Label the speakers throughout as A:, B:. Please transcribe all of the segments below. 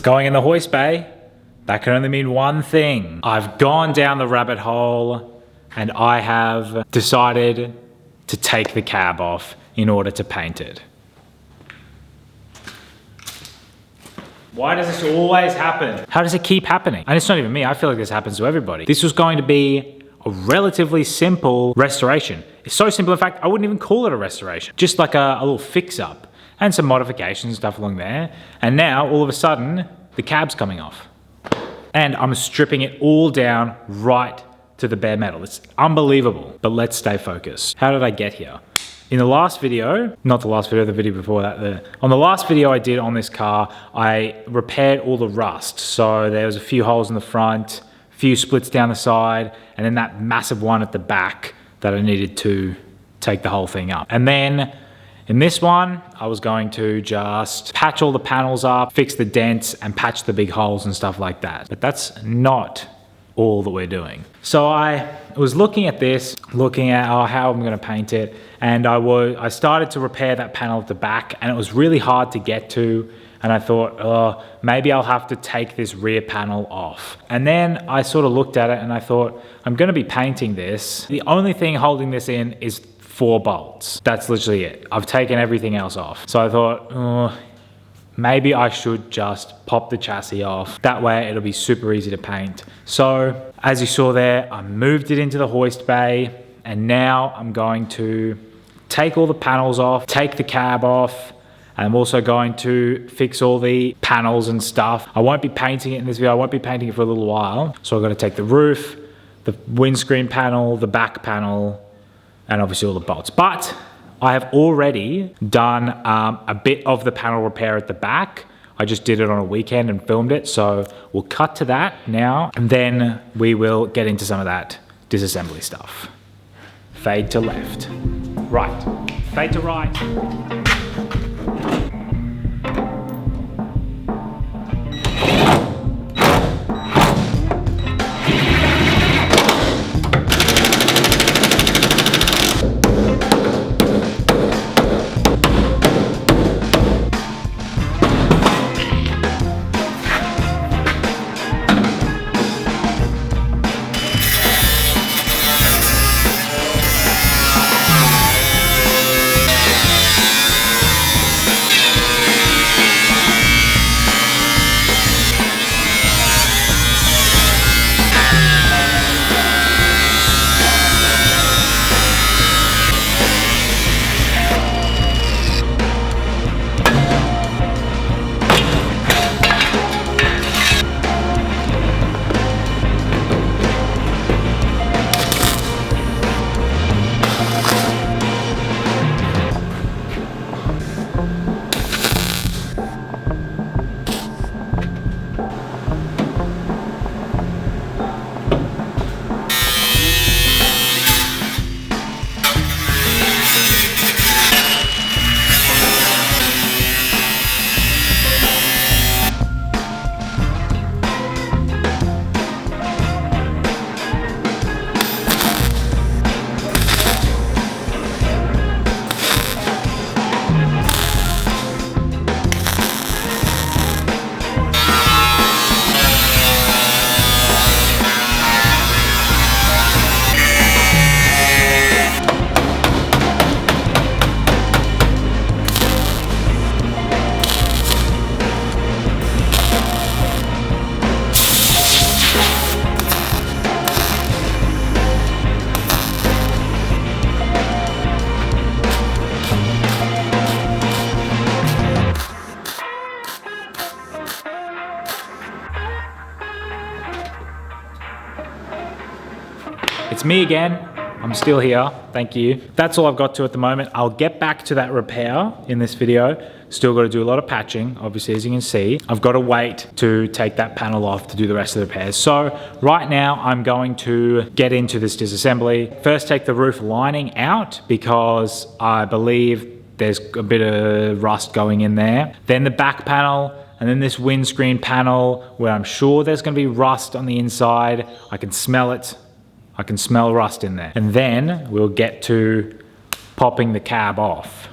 A: it's going in the hoist bay, that can only mean one thing. I've gone down the rabbit hole and I have decided to take the cab off in order to paint it. Why does this always happen? How does it keep happening? And it's not even me, I feel like this happens to everybody. This was going to be a relatively simple restoration. It's so simple, in fact, I wouldn't even call it a restoration. Just like a little fix-up and some modifications, stuff along there. And now, all of a sudden, the cab's coming off. And I'm stripping it all down right to the bare metal. It's unbelievable, but let's stay focused. How did I get here? In the last video, not the last video, the video before that, on the last video I did on this car, I repaired all the rust. So there was a few holes in the front, a few splits down the side, and then that massive one at the back that I needed to take the whole thing up. And then in this one, I was going to just patch all the panels up, fix the dents, and patch the big holes and stuff like that. But that's not all that we're doing. So I was looking at this, looking at how I'm gonna paint it, and I started to repair that panel at the back, and it was really hard to get to, and I thought, oh, maybe I'll have to take this rear panel off. And then I sort of looked at it and I thought, I'm gonna be painting this. The only thing holding this in is 4 bolts. That's literally it. I've taken everything else off. So I thought, oh, maybe I should just pop the chassis off. That way it'll be super easy to paint. So as you saw there, I moved it into the hoist bay, and now I'm going to take all the panels off, take the cab off, and I'm also going to fix all the panels and stuff. I won't be painting it in this video. I won't be painting it for a little while. So I've got to take the roof, the windscreen panel, the back panel, and obviously all the bolts. But I have already done a bit of the panel repair at the back. I just did it on a weekend and filmed it. So we'll cut to that now, and then we will get into some of that disassembly stuff. Fade to left. Right. Fade to right. It's me again. I'm still here, thank you. That's all I've got to at the moment. I'll get back to that repair in this video. Still got to do a lot of patching, obviously, as you can see. I've got to wait to take that panel off to do the rest of the repairs. So right now I'm going to get into this disassembly. First take the roof lining out because I believe there's a bit of rust going in there. Then the back panel, and then this windscreen panel where I'm sure there's going to be rust on the inside. I can smell it. I can smell rust in there. And then we'll get to popping the cab off.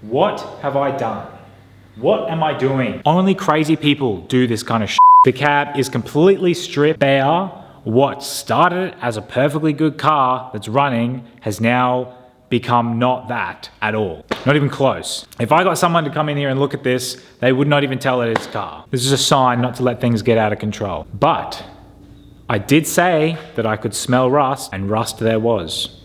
A: What have I done? What am I doing? Only crazy people do this kind of shit. The cab is completely stripped bare. What started as a perfectly good car that's running has now become not that at all. Not even close. If I got someone to come in here and look at this, they would not even tell that it's a car. This is a sign not to let things get out of control. But I did say that I could smell rust, and rust there was.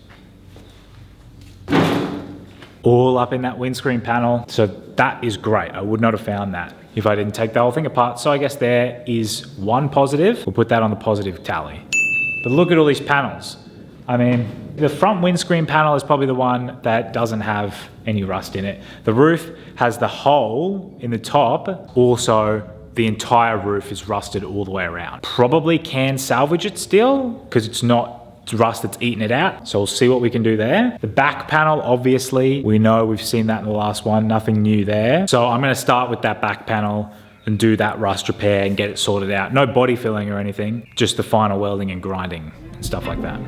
A: All up in that windscreen panel. So that is great. I would not have found that if I didn't take the whole thing apart. So I guess there is one positive. We'll put that on the positive tally. But look at all these panels. I mean, the front windscreen panel is probably the one that doesn't have any rust in it. The roof has the hole in the top. Also, the entire roof is rusted all the way around. Probably can salvage it still because it's not rust that's eaten it out. So we'll see what we can do there. The back panel, obviously, we know we've seen that in the last one, nothing new there. So I'm gonna start with that back panel and do that rust repair and get it sorted out. No body filling or anything, just the final welding and grinding and stuff like that.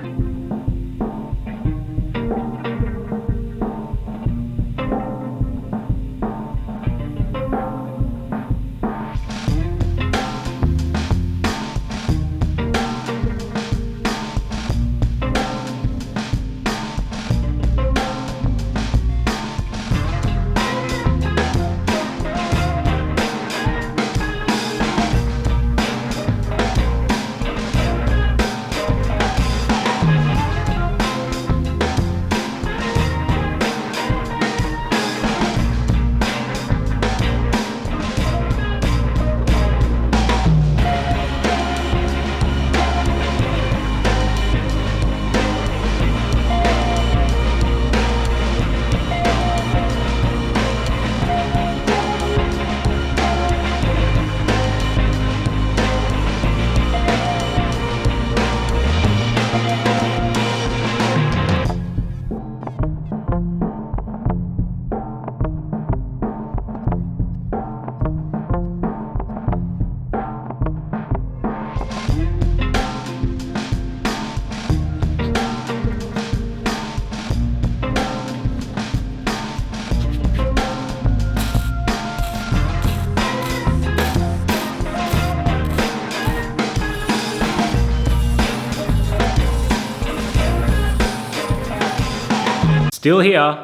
A: Still here.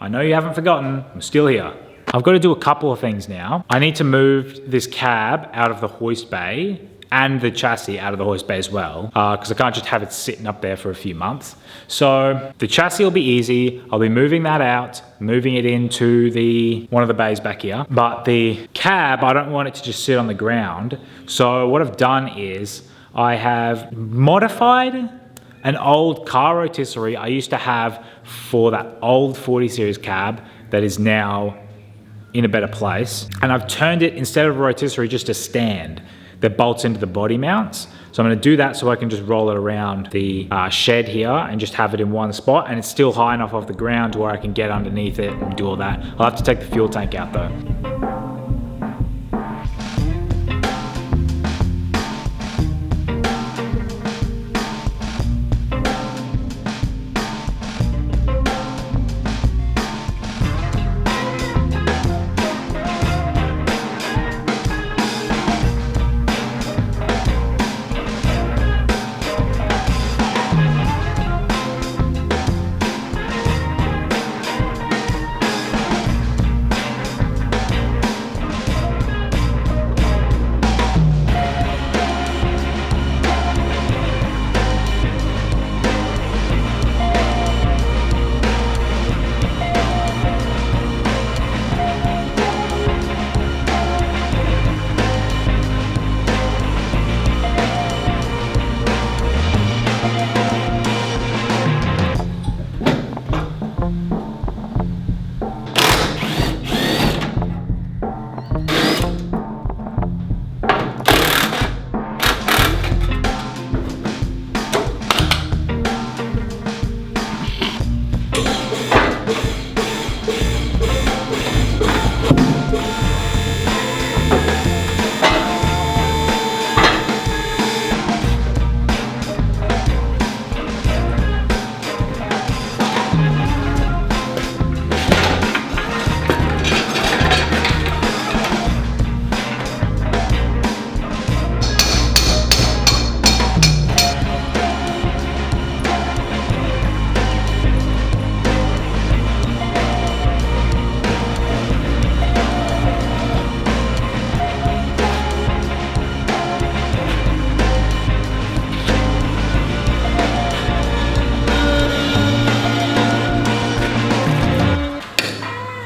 A: I know you haven't forgotten, I'm still here. I've got to do a couple of things now. I need to move this cab out of the hoist bay and the chassis out of the hoist bay as well, because I can't just have it sitting up there for a few months. So the chassis will be easy. I'll be moving that out, moving it into one of the bays back here. But the cab, I don't want it to just sit on the ground. So what I've done is I have modified an old car rotisserie I used to have for that old 40 series cab that is now in a better place. And I've turned it, instead of a rotisserie, just a stand that bolts into the body mounts. So I'm gonna do that so I can just roll it around the shed here and just have it in one spot, and it's still high enough off the ground to where I can get underneath it and do all that. I'll have to take the fuel tank out though.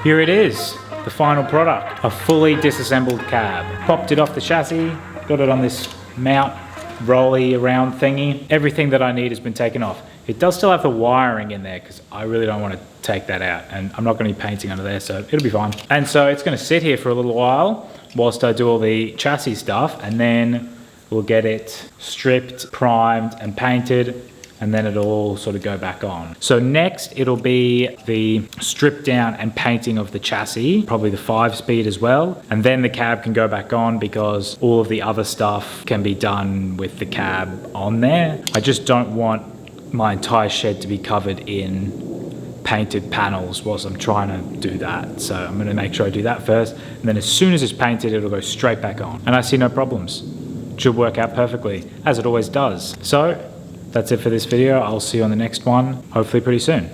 A: Here it is, the final product. A fully disassembled cab. Popped it off the chassis, got it on this mount rolly around thingy. Everything that I need has been taken off. It does still have the wiring in there because I really don't want to take that out, and I'm not going to be painting under there, so it'll be fine. And so it's going to sit here for a little while whilst I do all the chassis stuff, and then we'll get it stripped, primed and painted, and then it'll all sort of go back on. So next it'll be the strip down and painting of the chassis, probably the 5-speed as well. And then the cab can go back on because all of the other stuff can be done with the cab on there. I just don't want my entire shed to be covered in painted panels whilst I'm trying to do that. So I'm gonna make sure I do that first. And then as soon as it's painted, it'll go straight back on. And I see no problems. It should work out perfectly, as it always does. So that's it for this video. I'll see you on the next one, hopefully pretty soon.